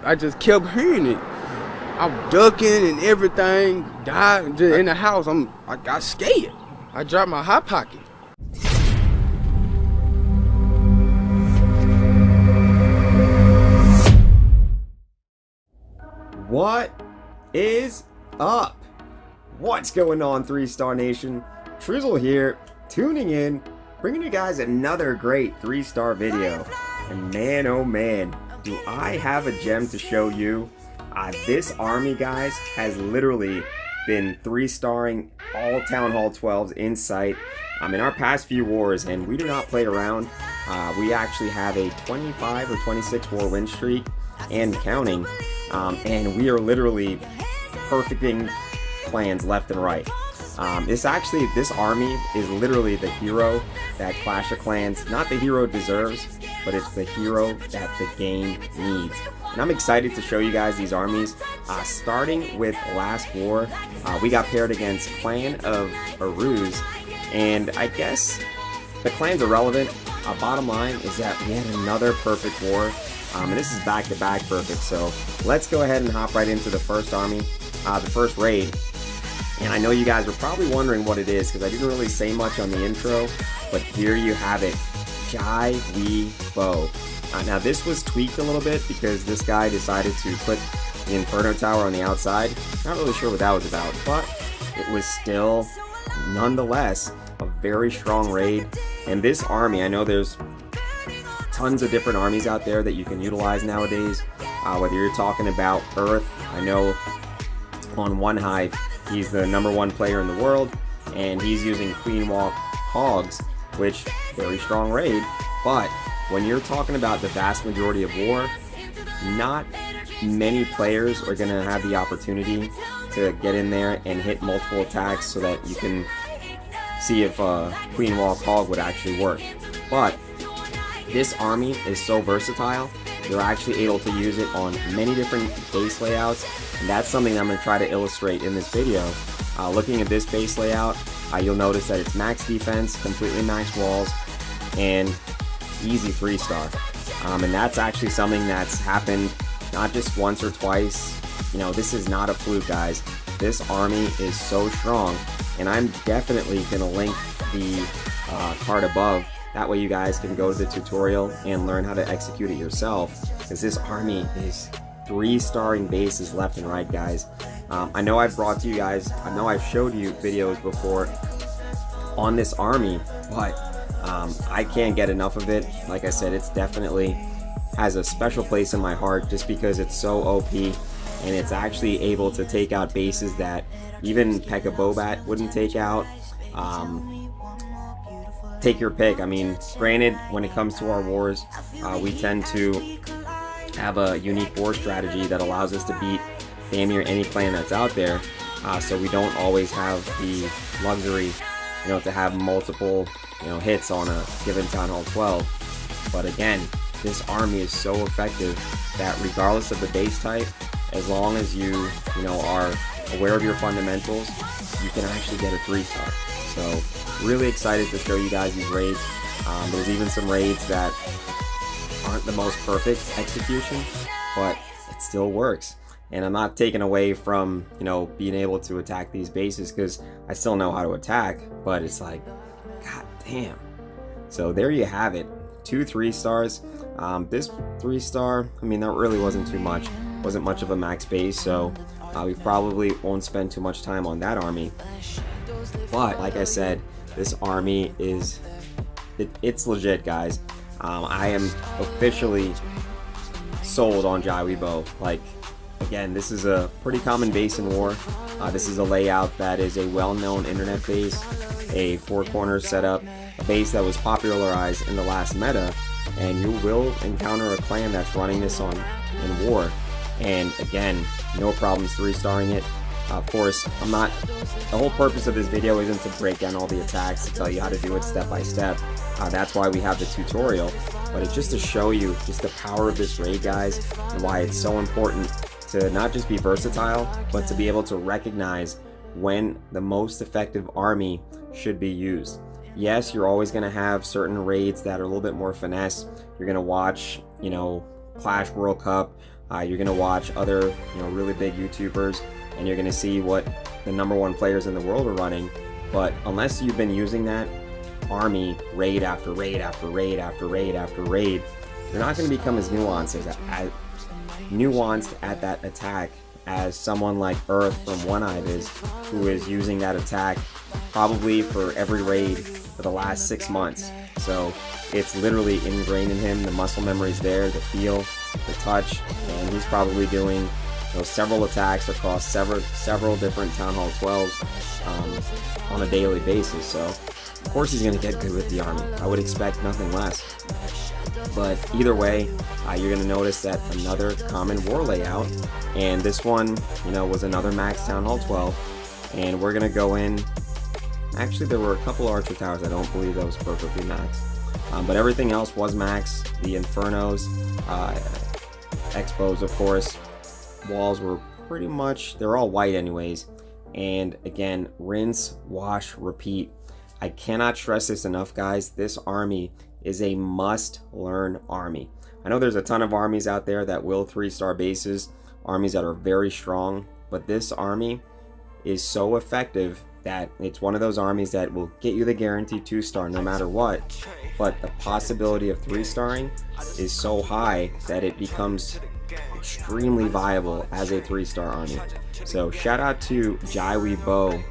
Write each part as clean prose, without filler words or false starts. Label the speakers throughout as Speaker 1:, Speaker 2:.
Speaker 1: I just kept hearing it. I'm ducking and everything. Died just in the house. I got scared. I dropped my hot pocket.
Speaker 2: What is up? What's going on, 3-Star Nation? Trizzle here, tuning in, bringing you guys another great 3-star video. And man, oh man, do I have a gem to show you. This army, guys, has literally been 3-starring all Town Hall 12s in sight in our past few wars, and we do not play around. We actually have a 25 or 26 war win streak and counting, and we are literally perfecting clans left and right. This army is literally the hero that Clash of Clans, not the hero deserves, but it's the hero that the game needs. And I'm excited to show you guys these armies. Starting with last war, we got paired against Clan of Aruz, and I guess the clan's irrelevant. Bottom line is that we had another perfect war, and this is back-to-back perfect. So let's go ahead and hop right into the first army, the first raid. And I know you guys are probably wondering what it is because I didn't really say much on the intro, but here you have it, Jywebo. Now this was tweaked a little bit because this guy decided to put the Inferno Tower on the outside. Not really sure what that was about, but it was still nonetheless a very strong raid. And this army, I know there's tons of different armies out there that you can utilize nowadays, whether you're talking about Earth. I know on One Hive, he's the #1 player in the world, and he's using Queen Walk Hogs, which very strong raid. But when you're talking about the vast majority of war, not many players are going to have the opportunity to get in there and hit multiple attacks so that you can see if Queen Walk Hog would actually work. But this army is so versatile, they're actually able to use it on many different base layouts, and that's something that I'm going to try to illustrate in this video. Looking at this base layout, you'll notice that it's max defense, completely max walls, and easy 3-star. And that's actually something that's happened not just once or twice. You know, this is not a fluke, guys. This army is so strong, and I'm definitely going to link the card above. That way you guys can go to the tutorial and learn how to execute it yourself, because this army is 3-starring bases left and right, guys. I know I've brought to you guys, I know I've showed you videos before on this army, but I can't get enough of it. Like I said, it's definitely has a special place in my heart just because it's so OP, and it's actually able to take out bases that even P.E.K.K.A. Bobat wouldn't take out. Take your pick. I mean, granted, when it comes to our wars, we tend to have a unique war strategy that allows us to beat damn near any clan that's out there, so we don't always have the luxury, you know, to have multiple, you know, hits on a given Town Hall 12. But again, this army is so effective that regardless of the base type, as long as you know, are aware of your fundamentals, you can actually get a 3-star. So really excited to show you guys these raids. There's even some raids that aren't the most perfect execution, but it still works. And I'm not taking away from, you know, being able to attack these bases, because I still know how to attack, but it's like, god damn. So there you have it, 2 3-stars. This 3-star, I mean, that really wasn't too much. Wasn't much of a max base, so we probably won't spend too much time on that army. But like I said, this army is, it's legit, guys. I am officially sold on Jywebo. Like, again, this is a pretty common base in war. This is a layout that is a well-known internet base, a 4-corner setup, a base that was popularized in the last meta, and you will encounter a clan that's running this in war. And again, no problems 3-starring it. Of course, the whole purpose of this video isn't to break down all the attacks, to tell you how to do it step by step. That's why we have the tutorial, but it's just to show you just the power of this raid, guys, and why it's so important to not just be versatile, but to be able to recognize when the most effective army should be used. Yes, you're always going to have certain raids that are a little bit more finesse. You're going to watch, you know, Clash World Cup, You're gonna watch other, really big YouTubers, and you're gonna see what the #1 players in the world are running. But unless you've been using that army raid after raid after raid after raid after raid, you're not gonna become as nuanced at that attack as someone like Earth from One Eye is, who is using that attack probably for every raid for the last 6 months. So it's literally ingrained in him. The muscle memory's there, the feel, the touch, and he's probably doing several attacks across several different Town Hall 12s on a daily basis. So of course he's going to get good with the army. I would expect nothing less. But either way, you're going to notice that another common war layout, and this one, was another max Town Hall 12, and we're going to go in. Actually, there were a couple Archer Towers. I don't believe that was perfectly max, but everything else was max. The Infernos, Expos, of course. Walls were pretty much, they're all white anyways. And again, rinse, wash, repeat. I cannot stress this enough, guys. This army is a must-learn army. I know there's a ton of armies out there that will 3-star bases, armies that are very strong, but this army is so effective that it's one of those armies that will get you the guaranteed 2-star no matter what, but the possibility of 3-starring is so high that it becomes extremely viable as a 3-star army. So shout out to Jywebo,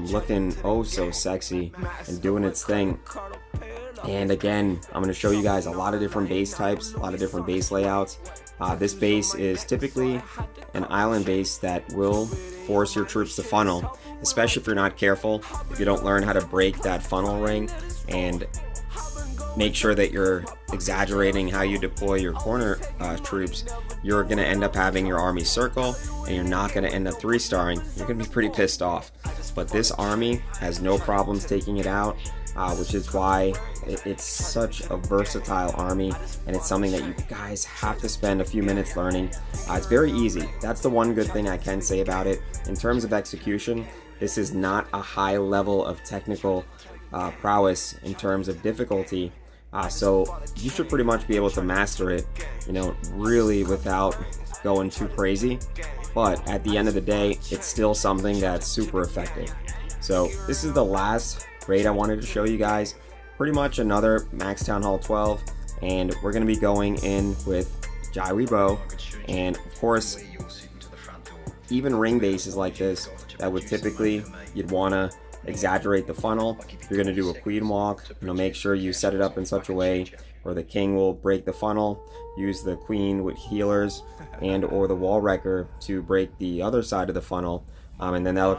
Speaker 2: looking oh so sexy and doing its thing. And again, I'm going to show you guys a lot of different base types, a lot of different base layouts. This base is typically an island base that will force your troops to funnel, especially if you're not careful, if you don't learn how to break that funnel ring and make sure that you're exaggerating how you deploy your corner troops. You're going to end up having your army circle, and you're not going to end up 3-starring. You're going to be pretty pissed off. But this army has no problems taking it out, which is why it's such a versatile army, and it's something that you guys have to spend a few minutes learning. It's very easy. That's the one good thing I can say about it. In terms of execution, this is not a high level of technical prowess in terms of difficulty. So you should pretty much be able to master it, really without going too crazy. But at the end of the day, it's still something that's super effective. So this is the last raid I wanted to show you guys. Pretty much another max Town Hall 12, and we're going to be going in with Gyribo, and of course, even ring bases like this that would typically you'd want to exaggerate the funnel. If you're going to do a queen walk, make sure you set it up in such a way where the king will break the funnel, use the queen with healers and or the wall wrecker to break the other side of the funnel, and then that'll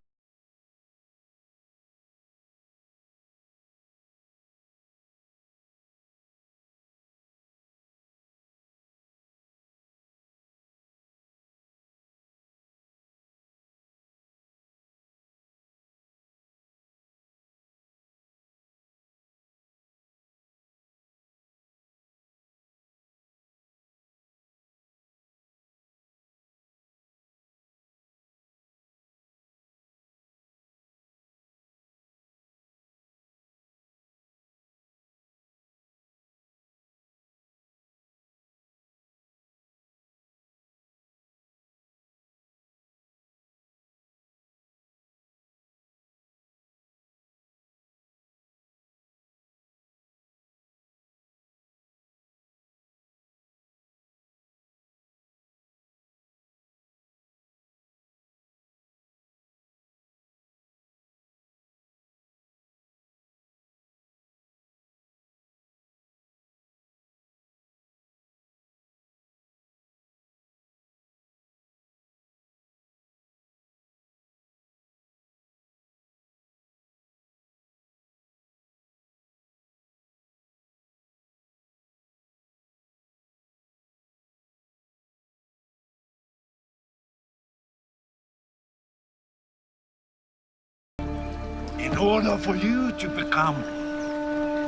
Speaker 3: In order for you to become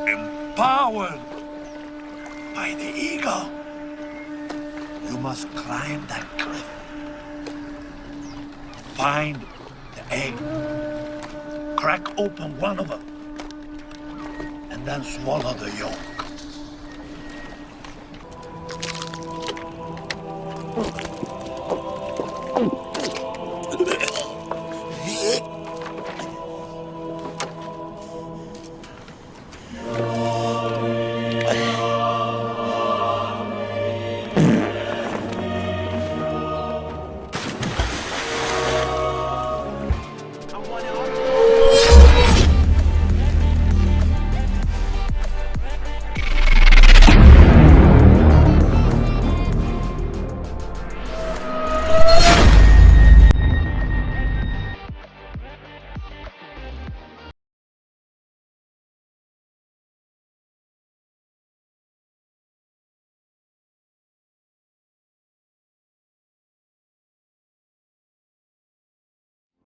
Speaker 3: empowered by the eagle, you must climb that cliff. Find the egg, crack open one of them, and then swallow the yolk.